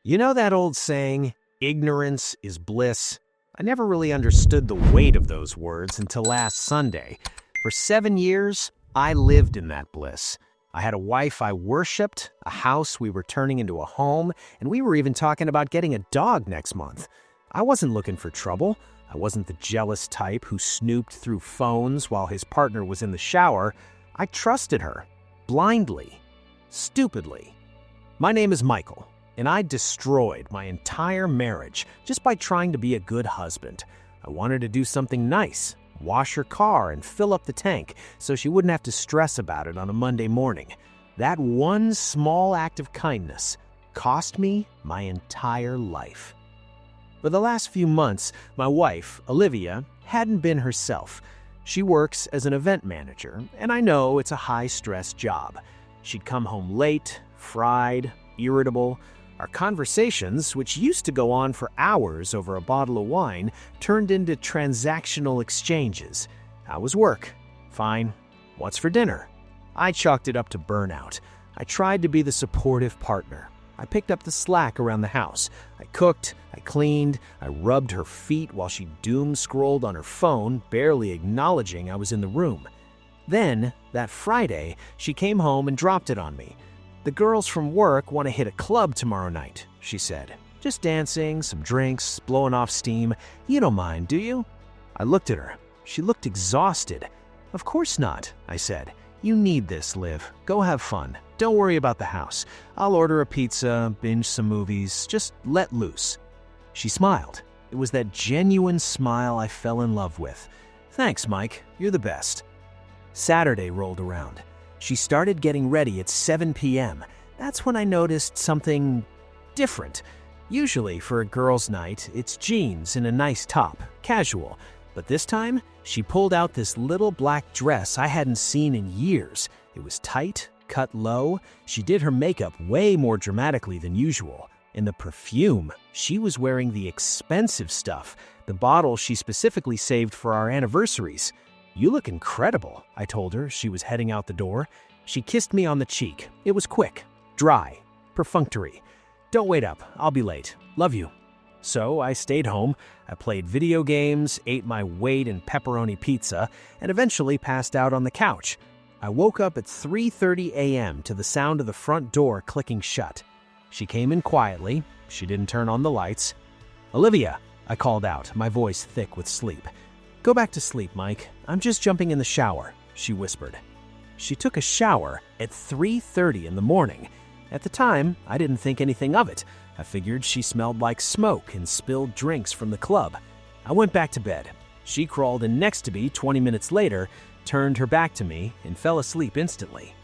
You know that old saying, ignorance is bliss? I never really understood the weight of those words until last Sunday. For 7 years, I lived in that bliss. I had a wife I worshipped, a house we were turning into a home, and we were even talking about getting a dog next month. I wasn't looking for trouble. I wasn't the jealous type who snooped through phones while his partner was in the shower. I trusted her, blindly, stupidly. My name is Michael, and I destroyed my entire marriage just by trying to be a good husband. I wanted to do something nice, wash her car and fill up the tank so she wouldn't have to stress about it on a Monday morning. That one small act of kindness cost me my entire life. For the last few months, my wife, Olivia, hadn't been herself. She works as an event manager, and I know it's a high-stress job. She'd come home late, fried, irritable. Our conversations, which used to go on for hours over a bottle of wine, turned into transactional exchanges. How was work? Fine. What's for dinner? I chalked it up to burnout. I tried to be the supportive partner. I picked up the slack around the house. I cooked, I cleaned, I rubbed her feet while she doom-scrolled on her phone, barely acknowledging I was in the room. Then, that Friday, she came home and dropped it on me. "The girls from work want to hit a club tomorrow night," she said. "Just dancing, some drinks, blowing off steam. You don't mind, do you?" I looked at her. She looked exhausted. "Of course not," I said. "You need this, Liv. Go have fun. Don't worry about the house. I'll order a pizza, binge some movies, just let loose." She smiled. It was that genuine smile I fell in love with. "Thanks, Mike. You're the best." Saturday rolled around. She started getting ready at 7 p.m. That's when I noticed something different. Usually, for a girls' night, it's jeans and a nice top, casual. But this time, she pulled out this little black dress I hadn't seen in years. It was tight, cut low. She did her makeup way more dramatically than usual. And the perfume, she was wearing the expensive stuff, the bottle she specifically saved for our anniversaries. "You look incredible," I told her. She was heading out the door. She kissed me on the cheek. It was quick, dry, perfunctory. "Don't wait up. I'll be late. Love you." So I stayed home. I played video games, ate my weight in pepperoni pizza, and eventually passed out on the couch. I woke up at 3:30 a.m. to the sound of the front door clicking shut. She came in quietly. She didn't turn on the lights. "Olivia," I called out, my voice thick with sleep. "Go back to sleep, Mike. I'm just jumping in the shower," she whispered. She took a shower at 3:30 in the morning. At the time, I didn't think anything of it. I figured she smelled like smoke and spilled drinks from the club. I went back to bed. She crawled in next to me 20 minutes later, turned her back to me, and fell asleep instantly.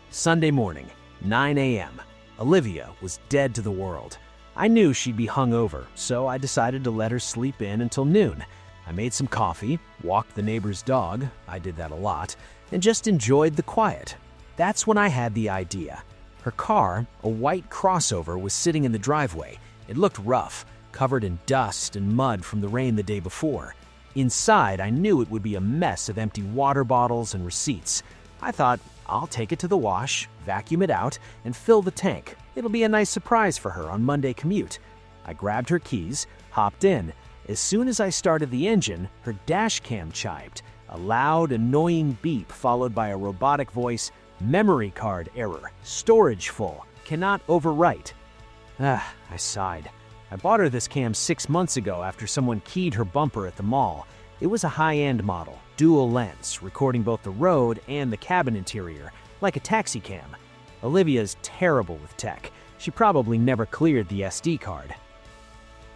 Sunday morning, 9 a.m. Olivia was dead to the world. I knew she'd be hungover, so I decided to let her sleep in until noon. I made some coffee, walked the neighbor's dog, I did that a lot, and just enjoyed the quiet. That's when I had the idea. Her car, a white crossover, was sitting in the driveway. It looked rough, covered in dust and mud from the rain the day before. Inside, I knew it would be a mess of empty water bottles and receipts. I thought, I'll take it to the wash, vacuum it out, and fill the tank. It'll be a nice surprise for her on Monday commute. I grabbed her keys, hopped in. As soon as I started the engine, her Dashcam chimed. A loud, annoying beep followed by a robotic voice, "Memory card error. Storage full. Cannot overwrite." I sighed. I bought her this cam 6 months ago after someone keyed her bumper at the mall. It was a high-end model, dual lens, recording both the road and the cabin interior, like a taxi cam. Olivia's terrible with tech. She probably never cleared the SD card.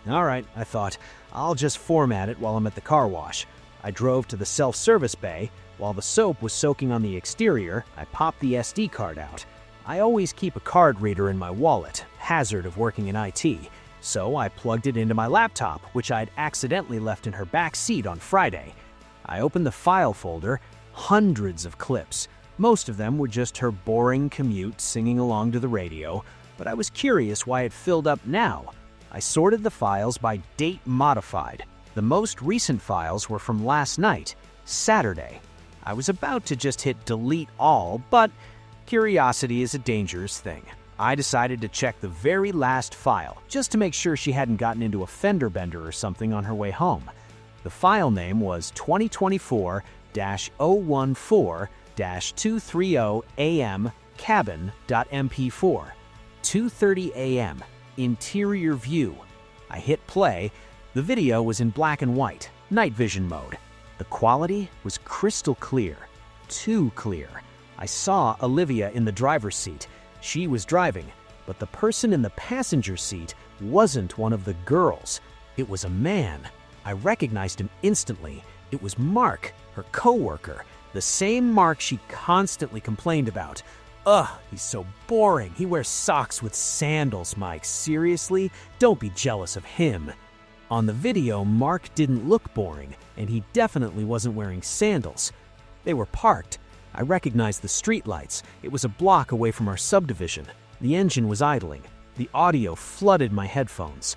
All right, I thought, I'll just format it while I'm at the car wash. I drove to the self-service bay. While the soap was soaking on the exterior, I popped the SD card out. I always keep a card reader in my wallet, hazard of working in IT. So I plugged it into my laptop, which I'd accidentally left in her back seat on Friday. I opened the file folder, hundreds of clips. Most of them were just her boring commute singing along to the radio, but I was curious why it filled up now. I sorted the files by date modified. The most recent files were from last night, Saturday. I was about to just hit delete all, but curiosity is a dangerous thing. I decided to check the very last file, just to make sure she hadn't gotten into a fender bender or something on her way home. The file name was 2024-014-230am cabin.mp4. 2:30 a.m. Interior view. I hit play. The video was in black and white, night vision mode. The quality was crystal clear. Too clear. I saw Olivia in the driver's seat. She was driving, but the person in the passenger seat wasn't one of the girls. It was a man. I recognized him instantly. It was Mark, her coworker, the same Mark she constantly complained about. Ugh, he's so boring. He wears socks with sandals, Mike. Seriously? Don't be jealous of him. On the video, Mark didn't look boring, and he definitely wasn't wearing sandals. They were parked. I recognized the streetlights. It was a block away from our subdivision. The engine was idling. The audio flooded my headphones.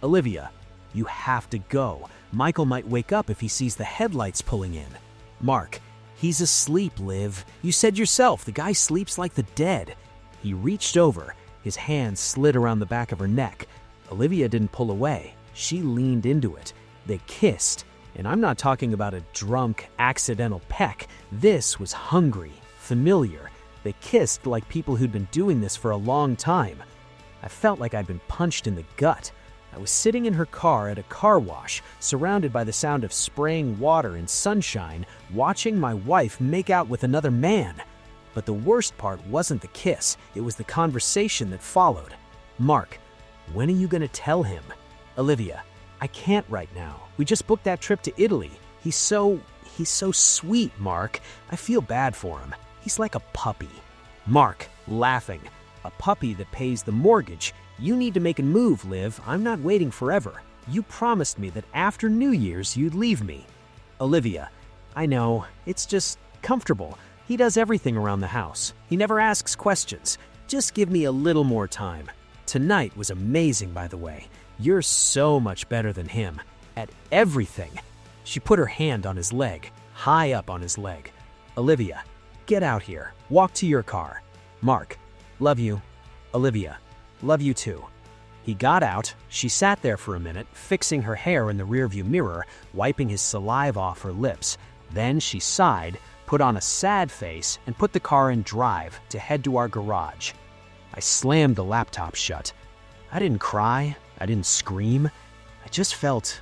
Olivia, you have to go. Michael might wake up if he sees the headlights pulling in. Mark, he's asleep, Liv. You said yourself, the guy sleeps like the dead. He reached over. His hand slid around the back of her neck. Olivia didn't pull away. She leaned into it. They kissed. And I'm not talking about a drunk, accidental peck. This was hungry, familiar. They kissed like people who'd been doing this for a long time. I felt like I'd been punched in the gut. I was sitting in her car at a car wash, surrounded by the sound of spraying water and sunshine, watching my wife make out with another man. But the worst part wasn't the kiss. It was the conversation that followed. Mark, when are you going to tell him? Olivia, I can't right now. We just booked that trip to Italy. He's so sweet, Mark. I feel bad for him. He's like a puppy. Mark, laughing. A puppy that pays the mortgage. You need to make a move, Liv. I'm not waiting forever. You promised me that after New Year's you'd leave me. Olivia, I know. It's just comfortable. He does everything around the house. He never asks questions. Just give me a little more time. Tonight was amazing, by the way. You're so much better than him. At everything. She put her hand on his leg, high up on his leg. Olivia, get out here. Walk to your car. Mark, love you. Olivia, love you too. He got out. She sat there for a minute, fixing her hair in the rearview mirror, wiping his saliva off her lips. Then she sighed, put on a sad face, and put the car in drive to head to our garage. I slammed the laptop shut. I didn't cry. I didn't scream. I just felt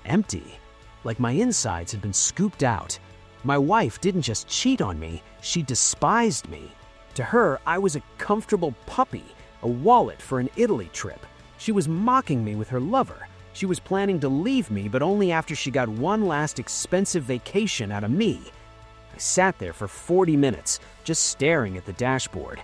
empty, like my insides had been scooped out. My wife didn't just cheat on me, she despised me. To her, I was a comfortable puppy, a wallet for an Italy trip. She was mocking me with her lover. She was planning to leave me, but only after she got one last expensive vacation out of me. I sat there for 40 minutes, just staring at the dashboard.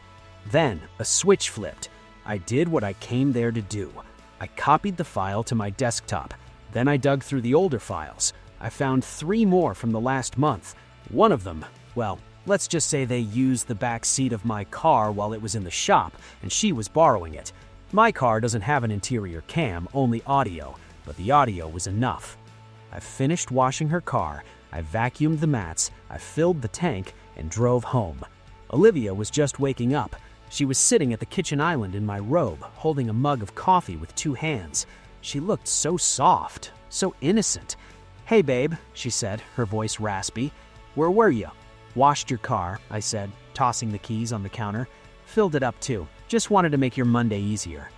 Then a switch flipped. I did what I came there to do. I copied the file to my desktop. Then I dug through the older files. I found 3 more from the last month. One of them, well, let's just say they used the back seat of my car while it was in the shop, and she was borrowing it. My car doesn't have an interior cam, only audio, but the audio was enough. I finished washing her car, I vacuumed the mats, I filled the tank, and drove home. Olivia was just waking up. She was sitting at the kitchen island in my robe, holding a mug of coffee with 2 hands. She looked so soft, so innocent. Hey, babe, she said, her voice raspy. Where were you? Washed your car, I said, tossing the keys on the counter. Filled it up too. Just wanted to make your Monday easier.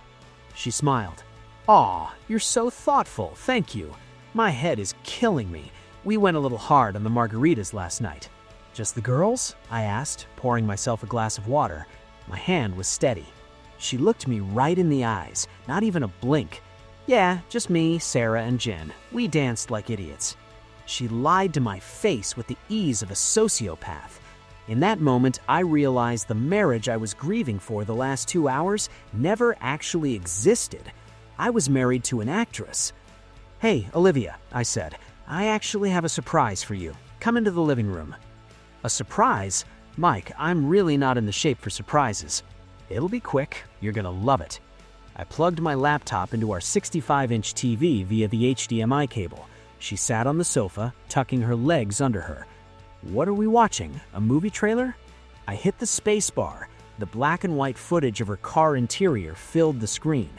She smiled. Aw, you're so thoughtful, thank you. My head is killing me. We went a little hard on the margaritas last night. Just the girls? I asked, pouring myself a glass of water. My hand was steady. She looked me right in the eyes, not even a blink. Yeah, just me, Sarah, and Jen. We danced like idiots. She lied to my face with the ease of a sociopath. In that moment, I realized the marriage I was grieving for the last 2 hours never actually existed. I was married to an actress. Hey, Olivia, I said, I actually have a surprise for you. Come into the living room. A surprise? Mike, I'm really not in the shape for surprises. It'll be quick. You're gonna love it. I plugged my laptop into our 65-inch TV via the HDMI cable. She sat on the sofa, tucking her legs under her. What are we watching? A movie trailer? I hit the space bar. The black and white footage of her car interior filled the screen.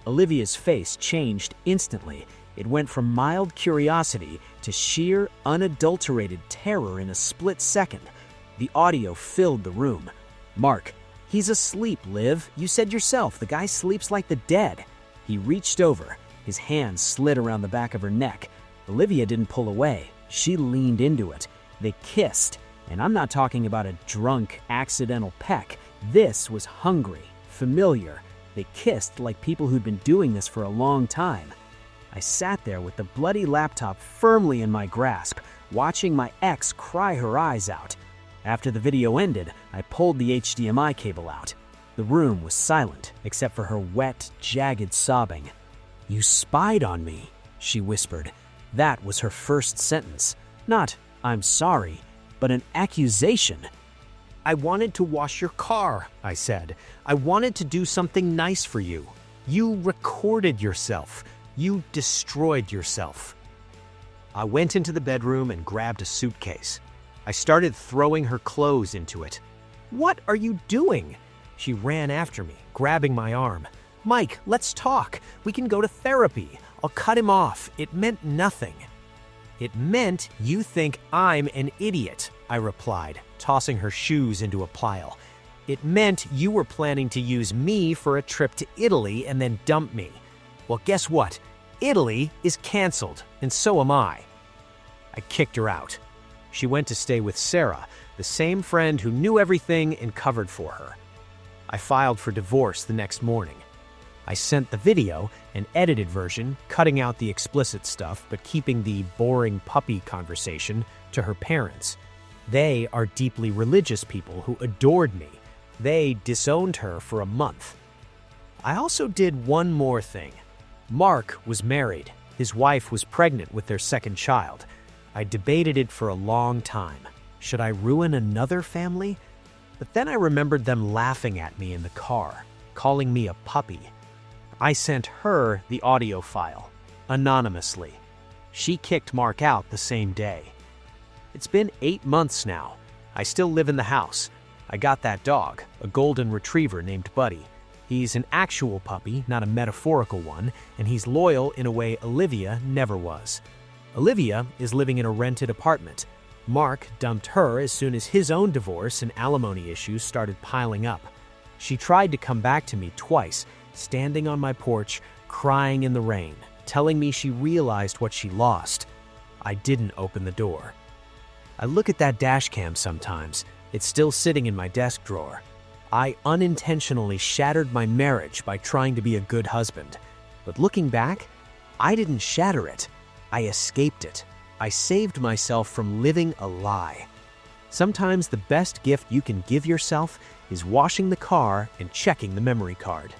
Olivia's face changed instantly. It went from mild curiosity to sheer, unadulterated terror in a split second. The audio filled the room. "Mark, he's asleep, Liv. You said yourself, the guy sleeps like the dead." He reached over. His hand slid around the back of her neck. Olivia didn't pull away. She leaned into it. They kissed. And I'm not talking about a drunk, accidental peck. This was hungry, familiar. They kissed like people who'd been doing this for a long time. I sat there with the bloody laptop firmly in my grasp, watching my ex cry her eyes out. After the video ended, I pulled the HDMI cable out. The room was silent, except for her wet, jagged sobbing. "You spied on me," she whispered. That was her first sentence. Not, "I'm sorry," but an accusation. "I wanted to wash your car," I said. "I wanted to do something nice for you. You recorded yourself. You destroyed yourself." I went into the bedroom and grabbed a suitcase. I started throwing her clothes into it. "What are you doing?" She ran after me, grabbing my arm. "Mike, let's talk. We can go to therapy. I'll cut him off. It meant nothing." "It meant you think I'm an idiot," I replied, tossing her shoes into a pile. "It meant you were planning to use me for a trip to Italy and then dump me. Well, guess what? Italy is canceled, and so am I." I kicked her out. She went to stay with Sarah, the same friend who knew everything and covered for her. I filed for divorce the next morning. I sent the video, an edited version, cutting out the explicit stuff but keeping the boring puppy conversation, to her parents. They are deeply religious people who adored me. They disowned her for a month. I also did one more thing. Mark was married. His wife was pregnant with their second child. I debated it for a long time. Should I ruin another family? But then I remembered them laughing at me in the car, calling me a puppy. I sent her the audio file, anonymously. She kicked Mark out the same day. It's been 8 months now. I still live in the house. I got that dog, a golden retriever named Buddy. He's an actual puppy, not a metaphorical one, and he's loyal in a way Olivia never was. Olivia is living in a rented apartment. Mark dumped her as soon as his own divorce and alimony issues started piling up. She tried to come back to me twice, standing on my porch, crying in the rain, telling me she realized what she lost. I didn't open the door. I look at that Dashcam sometimes. It's still sitting in my desk drawer. I unintentionally shattered my marriage by trying to be a good husband. But looking back, I didn't shatter it. I escaped it. I saved myself from living a lie. Sometimes the best gift you can give yourself is washing the car and checking the memory card.